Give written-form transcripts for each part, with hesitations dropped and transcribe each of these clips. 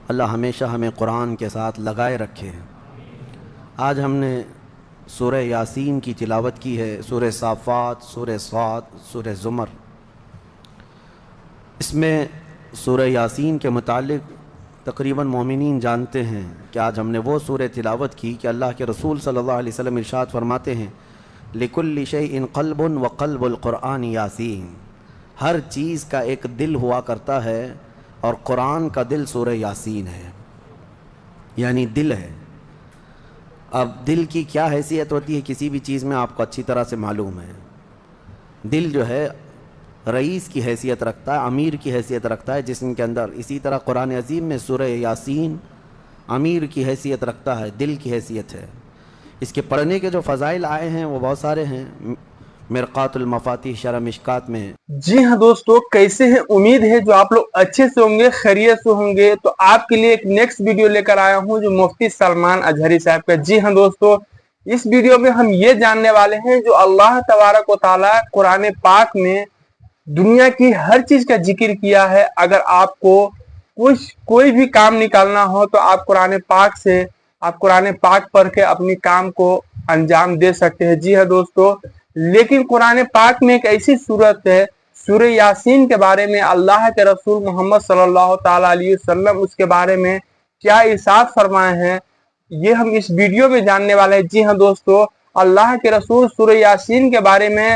اللہ ہمیشہ ہمیں قرآن کے ساتھ لگائے رکھے۔ آج ہم نے سورہ یاسین کی تلاوت کی ہے، سورہ صافات، سورہ صاد، سورہ زمر۔ اس میں سورہ یاسین کے متعلق تقریباً مومنین جانتے ہیں کہ آج ہم نے وہ سورہ تلاوت کی کہ اللہ کے رسول صلی اللہ علیہ وسلم ارشاد فرماتے ہیں لِكُلِّ شَيْءٍ قَلْبٌ وَقَلْبُ الْقُرْآنِ یاسین، ہر چیز کا ایک دل ہوا کرتا ہے اور قرآن کا دل سورہ یاسین ہے، یعنی دل ہے۔ اب دل کی کیا حیثیت ہوتی ہے کسی بھی چیز میں آپ کو اچھی طرح سے معلوم ہے۔ دل جو ہے رئیس کی حیثیت رکھتا ہے، امیر کی حیثیت رکھتا ہے جسم کے اندر۔ اسی طرح قرآن عظیم میں سورہ یاسین امیر کی حیثیت رکھتا ہے، دل کی حیثیت ہے۔ اس کے پڑھنے کے جو فضائل آئے ہیں وہ بہت سارے ہیں، مرقات المفاتیح شرح مشکات میں۔ جی ہاں دوستو، کیسے ہیں؟ امید ہے جو آپ لوگ اچھے سے ہوں گے، خیریت سے ہوں گے۔ تو آپ کے لیے ایک نیکسٹ ویڈیو لے کر آیا ہوں جو مفتی سلمان اظہری صاحب کا۔ جی ہاں دوستو، اس ویڈیو میں ہم یہ جاننے والے ہیں جو اللہ تبارک و تعالیٰ قرآن پاک میں دنیا کی ہر چیز کا ذکر کیا ہے۔ اگر آپ کو کوئی بھی کام نکالنا ہو تو آپ قرآن پاک پڑھ کے اپنی کام کو انجام دے سکتے ہیں۔ جی ہاں دوستو، لیکن قرآن پاک میں ایک ایسی صورت ہے، سورہ یاسین کے بارے میں اللہ کے رسول محمد صلی اللہ تعالیٰ علیہ وسلم اس کے بارے میں کیا ارشاد فرمائے ہیں، یہ ہم اس ویڈیو میں جاننے والے ہیں۔ جی ہاں دوستو، اللہ کے رسول سورہ یاسین کے بارے میں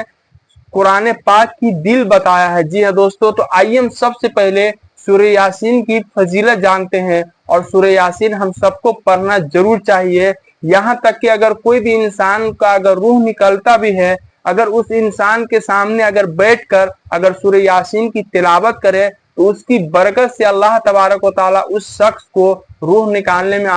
قرآن پاک کی دل بتایا ہے۔ جی ہاں دوستو، تو آئیے ہم سب سے پہلے سورہ یاسین کی فضیلت جانتے ہیں، اور سورہ یاسین ہم سب کو پڑھنا ضرور چاہیے۔ یہاں تک کہ اگر کوئی بھی انسان کا اگر روح نکلتا بھی ہے، اگر اس انسان کے سامنے اگر بیٹھ کر اگر سورہ یاسین کی تلاوت کرے تو اس کی برکت سے اللہ تبارک و تعالیٰ اس شخص کو روح نکالنے میں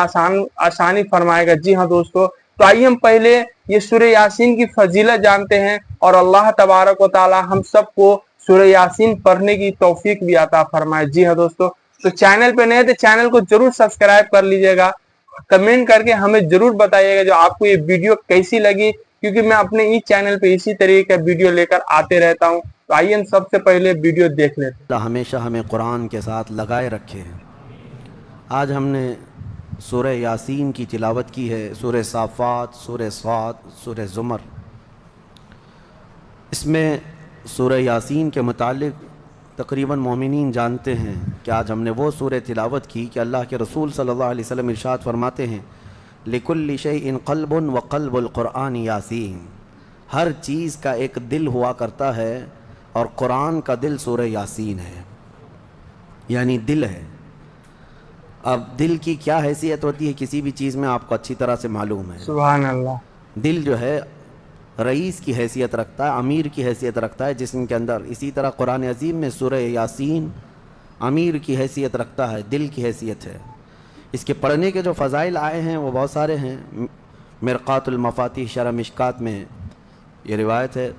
آسانی فرمائے گا۔ جی ہاں دوستو، تو آئیے ہم پہلے یہ سورہ یاسین کی فضیلت جانتے ہیں، اور اللہ تبارک و تعالیٰ ہم سب کو سورہ یاسین پڑھنے کی توفیق بھی عطا فرمائے۔ جی ہاں دوستو، تو چینل پہ نئے تو چینل کو ضرور سبسکرائب کر لیجئے گا، کمنٹ کر کے ہمیں ضرور بتائیے گا جو آپ کو یہ ویڈیو کیسی لگی، کیونکہ میں اپنے اس چینل پہ اسی طریقے کا ویڈیو لے کر آتے رہتا ہوں۔ تو آئیے ہم سب سے پہلے ویڈیو دیکھ لیتے ہیں۔ اللہ ہمیشہ ہمیں قرآن کے ساتھ لگائے رکھے۔ آج ہم نے سورہ یاسین کی تلاوت کی ہے، سورہ صافات، سورہ صاد، سورہ زمر۔ اس میں سورہ یاسین کے متعلق تقریباً مومنین جانتے ہیں کہ آج ہم نے وہ سورہ تلاوت کی کہ اللہ کے رسول صلی اللہ علیہ وسلم ارشاد فرماتے ہیں لِكُلِّ شَيْءٍ قَلْبٌ وَقَلْبُ الْقُرْآنِ یاسین، ہر چیز کا ایک دل ہوا کرتا ہے اور قرآن کا دل سورہ یاسین ہے، یعنی دل ہے۔ اب دل کی کیا حیثیت ہوتی ہے کسی بھی چیز میں آپ کو اچھی طرح سے معلوم ہے۔ سبحان اللہ۔ دل جو ہے رئیس کی حیثیت رکھتا ہے، امیر کی حیثیت رکھتا ہے جسم کے اندر۔ اسی طرح قرآن عظیم میں سورہ یاسین امیر کی حیثیت رکھتا ہے، دل کی حیثیت ہے۔ اس کے پڑھنے کے جو فضائل آئے ہیں وہ بہت سارے ہیں، مرقات المفاتیح شرح مشکات میں یہ روایت ہے،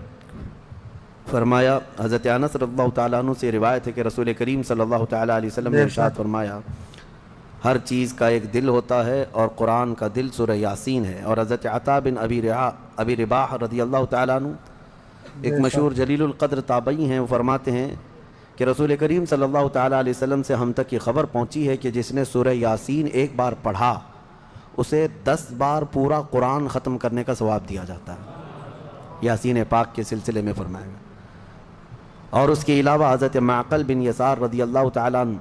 فرمایا حضرت انس رضی اللہ تعالیٰ عنہ سے روایت ہے کہ رسول کریم صلی اللہ تعالیٰ علیہ وسلم نے ارشاد فرمایا ہر چیز کا ایک دل ہوتا ہے اور قرآن کا دل سورہ یاسین ہے۔ اور حضرت عطا بن ابی رباح رضی اللہ تعالیٰ عنہ ایک مشہور جلیل القدر تابعی ہیں، وہ فرماتے ہیں کہ رسول کریم صلی اللہ تعالیٰ علیہ وسلم سے ہم تک یہ خبر پہنچی ہے کہ جس نے سورہ یاسین ایک بار پڑھا اسے 10 بار پورا قرآن ختم کرنے کا ثواب دیا جاتا ہے، یاسین پاک کے سلسلے میں فرمایا گا۔ اور اس کے علاوہ حضرت معقل بن یسار رضی اللہ تعالیٰ عنہ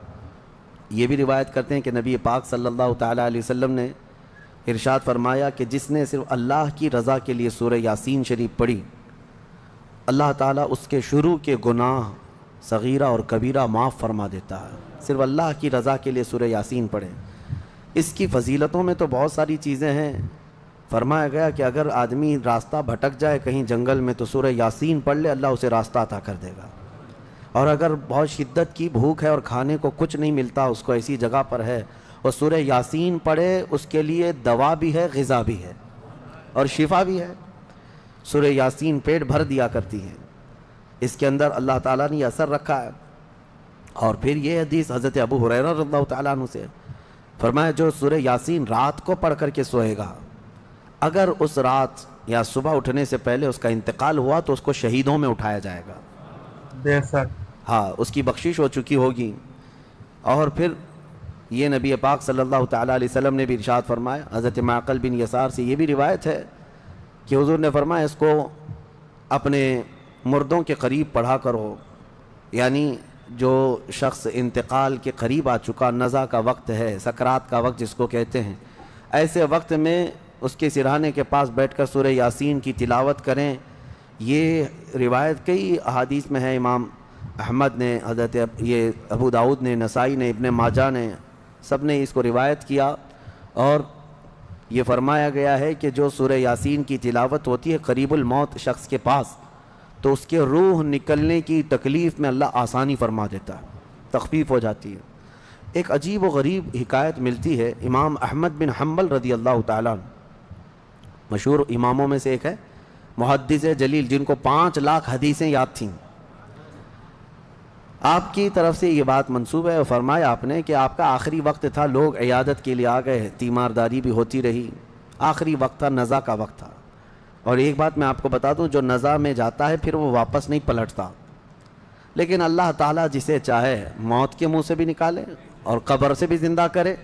یہ بھی روایت کرتے ہیں کہ نبی پاک صلی اللہ تعالیٰ علیہ وسلم نے ارشاد فرمایا کہ جس نے صرف اللہ کی رضا کے لیے سورہ یاسین شریف پڑھی، اللہ تعالیٰ اس کے شروع کے گناہ صغیرہ اور کبیرہ معاف فرما دیتا ہے۔ صرف اللہ کی رضا کے لیے سورہ یاسین پڑھیں۔ اس کی فضیلتوں میں تو بہت ساری چیزیں ہیں۔ فرمایا گیا کہ اگر آدمی راستہ بھٹک جائے کہیں جنگل میں تو سورہ یاسین پڑھ لے، اللہ اسے راستہ عطا کر دے گا۔ اور اگر بہت شدت کی بھوک ہے اور کھانے کو کچھ نہیں ملتا، اس کو ایسی جگہ پر ہے اور سورہ یاسین پڑھے، اس کے لیے دوا بھی ہے، غذا بھی ہے اور شفا بھی ہے۔ سورہ یاسین پیٹ بھر دیا کرتی ہے، اس کے اندر اللہ تعالیٰ نے یہ اثر رکھا ہے۔ اور پھر یہ حدیث حضرت ابو ہریرہ رضی اللہ تعالیٰ عنہ سے فرمایا جو سورہ یاسین رات کو پڑھ کر کے سوئے گا، اگر اس رات یا صبح اٹھنے سے پہلے اس کا انتقال ہوا تو اس کو شہیدوں میں اٹھایا جائے گا، بے شک۔ ہاں، اس کی بخشش ہو چکی ہوگی۔ اور پھر یہ نبی پاک صلی اللہ تعالیٰ علیہ وسلم نے بھی ارشاد فرمایا. حضرت معقل بن یسار سے یہ بھی روایت ہے کہ حضور نے فرمایا اس کو اپنے مردوں کے قریب پڑھا کرو، یعنی جو شخص انتقال کے قریب آ چکا، نزع کا وقت ہے، سکرات کا وقت جس کو کہتے ہیں، ایسے وقت میں اس کے سرہانے کے پاس بیٹھ کر سورہ یاسین کی تلاوت کریں. یہ روایت کئی احادیث میں ہے. امام احمد نے، حضرت یہ ابو داؤد نے، نسائی نے، ابن ماجہ نے، سب نے اس کو روایت کیا. اور یہ فرمایا گیا ہے کہ جو سورہ یاسین کی تلاوت ہوتی ہے قریب الموت شخص کے پاس، تو اس کے روح نکلنے کی تکلیف میں اللہ آسانی فرما دیتا ہے، تخفیف ہو جاتی ہے. ایک عجیب و غریب حکایت ملتی ہے. امام احمد بن حنبل رضی اللہ تعالیٰ عنہ مشہور اماموں میں سے ایک ہے، محدث جلیل، جن کو 5 لاکھ حدیثیں یاد تھیں. آپ کی طرف سے یہ بات منسوب ہے، اور فرمایا آپ نے کہ آپ کا آخری وقت تھا، لوگ عیادت کے لیے آ گئے، تیمارداری بھی ہوتی رہی، آخری وقت تھا، نزع کا وقت تھا. اور ایک بات میں آپ کو بتا دوں، جو نزع میں جاتا ہے پھر وہ واپس نہیں پلٹتا، لیکن اللہ تعالیٰ جسے چاہے موت کے منہ سے بھی نکالے اور قبر سے بھی زندہ کرے.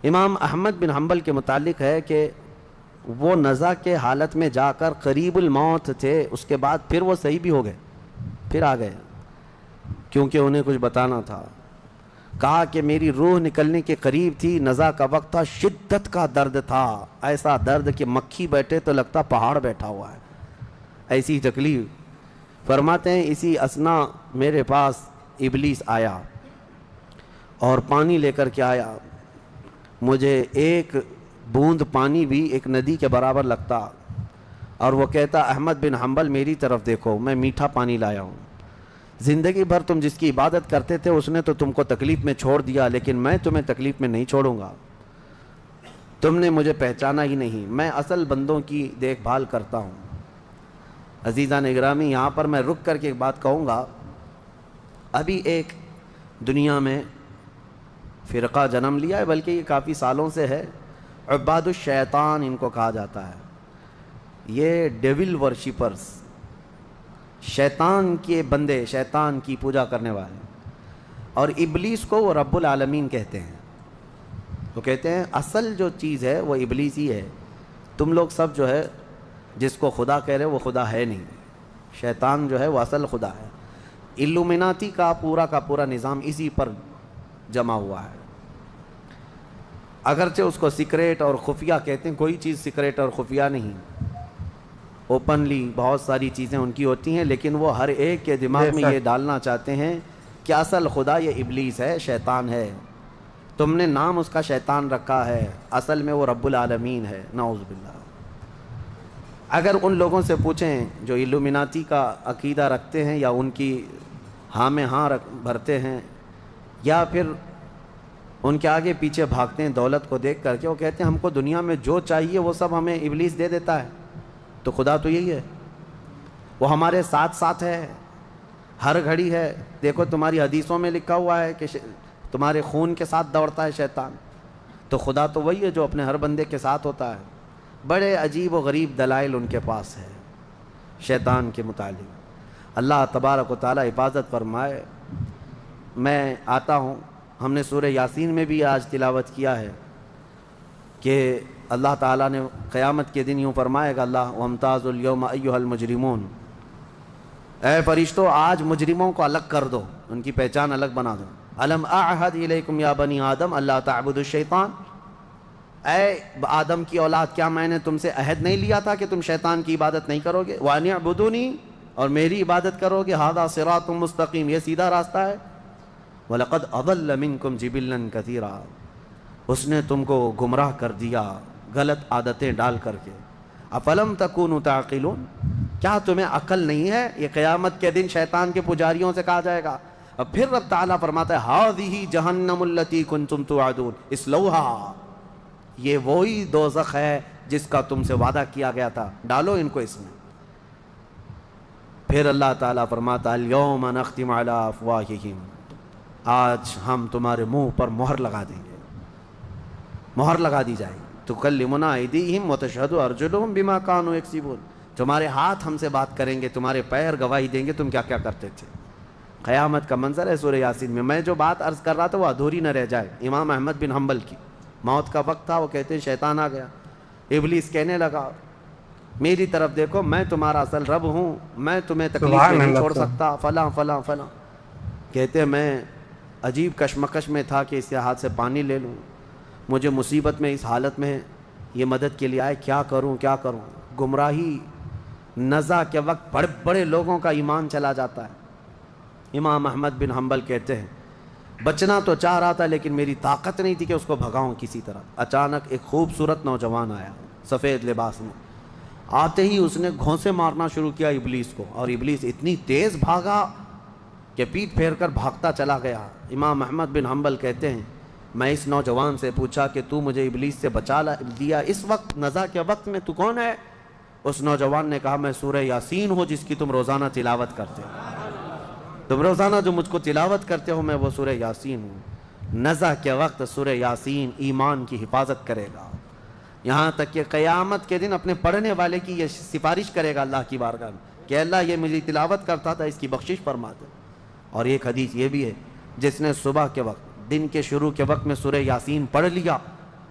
امام احمد بن حنبل کے متعلق ہے کہ وہ نزع کے حالت میں جا کر قریب الموت تھے، اس کے بعد پھر وہ صحیح بھی ہو گئے، پھر آ گئے، کیونکہ انہیں کچھ بتانا تھا. کہا کہ میری روح نکلنے کے قریب تھی، نزع کا وقت تھا، شدت کا درد تھا، ایسا درد کہ مکھی بیٹھے تو لگتا پہاڑ بیٹھا ہوا ہے، ایسی تکلیف. فرماتے ہیں اسی اثنا میرے پاس ابلیس آیا اور پانی لے کر کے آیا. مجھے ایک بوند پانی بھی ایک ندی کے برابر لگتا، اور وہ کہتا احمد بن حنبل میری طرف دیکھو، میں میٹھا پانی لایا ہوں. زندگی بھر تم جس کی عبادت کرتے تھے اس نے تو تم کو تکلیف میں چھوڑ دیا، لیکن میں تمہیں تکلیف میں نہیں چھوڑوں گا. تم نے مجھے پہچانا ہی نہیں، میں اصل بندوں کی دیکھ بھال کرتا ہوں. عزیزان اکرامی، یہاں پر میں رک کر کے ایک بات کہوں گا. ابھی ایک دنیا میں فرقہ جنم لیا ہے، بلکہ یہ کافی سالوں سے ہے، عباد الشیطان ان کو کہا جاتا ہے. یہ ڈیول ورشپرز، شیطان کے بندے، شیطان کی پوجا کرنے والے. اور ابلیس کو وہ رب العالمین کہتے ہیں. وہ کہتے ہیں اصل جو چیز ہے وہ ابلیس ہی ہے. تم لوگ سب جو ہے جس کو خدا کہہ رہے وہ خدا ہے نہیں، شیطان جو ہے وہ اصل خدا ہے. الومناتی کا پورا نظام اسی پر جمع ہوا ہے. اگرچہ اس کو سیکریٹ اور خفیہ کہتے ہیں، کوئی چیز سیکریٹ اور خفیہ نہیں، اوپنلی بہت ساری چیزیں ان کی ہوتی ہیں، لیکن وہ ہر ایک کے دماغ میں یہ ڈالنا چاہتے ہیں کہ اصل خدا یہ ابلیس ہے، شیطان ہے. تم نے نام اس کا شیطان رکھا ہے، اصل میں وہ رب العالمین ہے. نعوذ باللہ. اگر ان لوگوں سے پوچھیں جو الومناتی کا عقیدہ رکھتے ہیں یا ان کی ہاں میں ہاں بھرتے ہیں، یا پھر ان کے آگے پیچھے بھاگتے ہیں دولت کو دیکھ کر کے، وہ کہتے ہیں ہم کو دنیا میں جو چاہیے وہ سب ہمیں ابلیس دے دیتا ہے، تو خدا تو یہی ہے، وہ ہمارے ساتھ ساتھ ہے، ہر گھڑی ہے. دیکھو تمہاری حدیثوں میں لکھا ہوا ہے کہ تمہارے خون کے ساتھ دوڑتا ہے شیطان، تو خدا تو وہی ہے جو اپنے ہر بندے کے ساتھ ہوتا ہے. بڑے عجیب و غریب دلائل ان کے پاس ہے شیطان کے متعلق. اللہ تبارک و تعالی حفاظت فرمائے. میں آتا ہوں، ہم نے سورہ یاسین میں بھی آج تلاوت کیا ہے کہ اللہ تعالیٰ نے قیامت کے دن یوں فرمائے گا اللہ وامتاز اليوم ایھا المجرمون، اے فرشتوں آج مجرموں کو الگ کر دو، ان کی پہچان الگ بنا دو. الم اعہد الیکم یا بنی آدم اللہ تعبدوا الشیطان، اے آدم کی اولاد کیا میں نے تم سے عہد نہیں لیا تھا کہ تم شیطان کی عبادت نہیں کرو گے؟ وان اعبدونی، اور میری عبادت کرو گے. ھذا صراط مستقیم، یہ سیدھا راستہ ہے. وَلَقَدْ أَضَلَّ مِنْكُمْ جِبِلًّا كَثِيرًا، اس نے تم کو گمراہ کر دیا غلط عادتیں ڈال کر کے. أَفَلَمْ تَكُونُوا تَعْقِلُونَ، کیا تمہیں عقل نہیں ہے؟ یہ قیامت کے دن شیطان کے پجاریوں سے کہا جائے گا. اور پھر رب تعالیٰ فرماتا ہے هَذِهِ جَهَنَّمُ الَّتِي كُنْتُمْ تُوعَدُونَ اصْلَوْهَا، یہ وہی دوزخ ہے جس کا تم سے وعدہ کیا گیا تھا، ڈالو ان کو اس میں. پھر اللہ تعالیٰ فرماتا ہے الْيَوْمَ نَخْتِمُ عَلَىٰ أَفْوَاهِهِمْ، آج ہم تمہارے منہ پر مہر لگا دیں گے، مہر لگا دی جائے گی. تُكَلِّمُنَا أَيْدِيهِمْ وَتَشْهَدُ أَرْجُلُهُمْ بِمَا كَانُوا يَكْسِبُونَ، تمہارے ہاتھ ہم سے بات کریں گے، تمہارے پیر گواہی دیں گے تم کیا کیا کرتے تھے. قیامت کا منظر ہے سورہ یاسین میں. میں جو بات عرض کر رہا تھا وہ ادھوری نہ رہ جائے. امام احمد بن حنبل کی موت کا وقت تھا, وہ کہتے ہیں شیطان آ گیا. ابلیس کہنے لگا میری طرف دیکھو, میں تمہارا اصل رب ہوں, میں تمہیں تکلیف میں نہیں چھوڑ سکتا, فلاں فلاں فلاں. کہتے ہیں میں عجیب کشمکش میں تھا کہ اس کے ہاتھ سے پانی لے لوں, مجھے مصیبت میں اس حالت میں یہ مدد کے لیے آئے, کیا کروں کیا کروں. گمراہی نزع کے وقت بڑے بڑے لوگوں کا ایمان چلا جاتا ہے. امام احمد بن حنبل کہتے ہیں بچنا تو چاہ رہا تھا لیکن میری طاقت نہیں تھی کہ اس کو بھگاؤں کسی طرح. اچانک ایک خوبصورت نوجوان آیا سفید لباس میں, آتے ہی اس نے گھونسے مارنا شروع کیا ابلیس کو, اور ابلیس اتنی تیز بھاگا کہ پیٹ پھیر کر بھاگتا چلا گیا. امام احمد بن حنبل کہتے ہیں میں اس نوجوان سے پوچھا کہ تو مجھے ابلیس سے بچا دیا اس وقت نزع کے وقت میں, تو کون ہے؟ اس نوجوان نے کہا میں سورہ یاسین ہوں جس کی تم روزانہ تلاوت کرتے ہو. تم روزانہ جو مجھ کو تلاوت کرتے ہو میں وہ سورہ یاسین ہوں. نزع کے وقت سورہ یاسین ایمان کی حفاظت کرے گا, یہاں تک کہ قیامت کے دن اپنے پڑھنے والے کی یہ سفارش کرے گا اللہ کی بارگاہ میں کہ اللہ یہ مجھے تلاوت کرتا تھا, اس کی بخشش فرما دے. اور ایک حدیث یہ بھی ہے جس نے صبح کے وقت دن کے شروع کے وقت میں سورہ یاسین پڑھ لیا,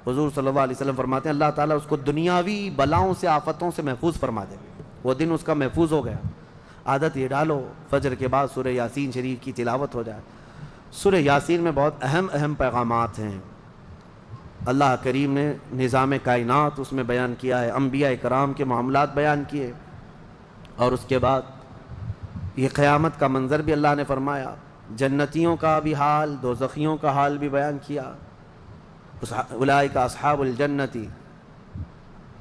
حضور صلی اللہ علیہ وسلم فرماتے ہیں اللہ تعالیٰ اس کو دنیاوی بلاؤں سے آفتوں سے محفوظ فرما دے, وہ دن اس کا محفوظ ہو گیا. عادت یہ ڈالو فجر کے بعد سورہ یاسین شریف کی تلاوت ہو جائے. سورہ یاسین میں بہت اہم پیغامات ہیں. اللہ کریم نے نظام کائنات اس میں بیان کیا ہے, انبیاء کرام کے معاملات بیان کیے, اور اس کے بعد یہ قیامت کا منظر بھی اللہ نے فرمایا, جنتیوں کا بھی حال, دوزخیوں کا حال بھی بیان کیا. اولئک اصحاب الجنتی,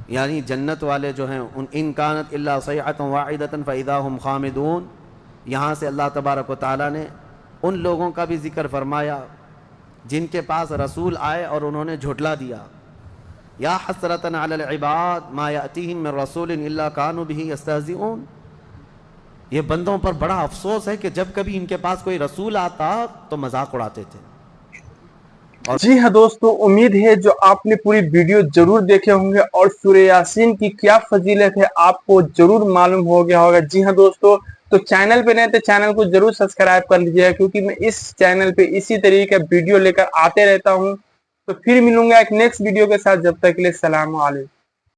یعنی جنت والے جو ہیں ان کانت الا صیحۃ واحدۃ فاذا هم خامدون. یہاں سے اللہ تبارک و تعالیٰ نے ان لوگوں کا بھی ذکر فرمایا جن کے پاس رسول آئے اور انہوں نے جھٹلا دیا. یا حسرۃ علی العباد ما یأتیہم من رسول الا کانوا بہ یستہزئون. یہ بندوں پر بڑا افسوس ہے کہ جب کبھی ان کے پاس کوئی رسول آتا تو مذاق اڑاتے تھے. جی ہاں دوستو, امید ہے جو آپ نے پوری ویڈیو ضرور دیکھے ہوں گے اور سورہ یاسین کی کیا فضیلت ہے آپ کو ضرور معلوم ہو گیا ہوگا. جی ہاں دوستو, تو چینل پہ نہیں تو چینل کو ضرور سبسکرائب کر لیجیے, کیونکہ میں اس چینل پہ اسی طریقے کا ویڈیو لے کر آتے رہتا ہوں. تو پھر ملوں گا ایک نیکسٹ ویڈیو کے ساتھ, جب تک کے لیے السلام علیکم.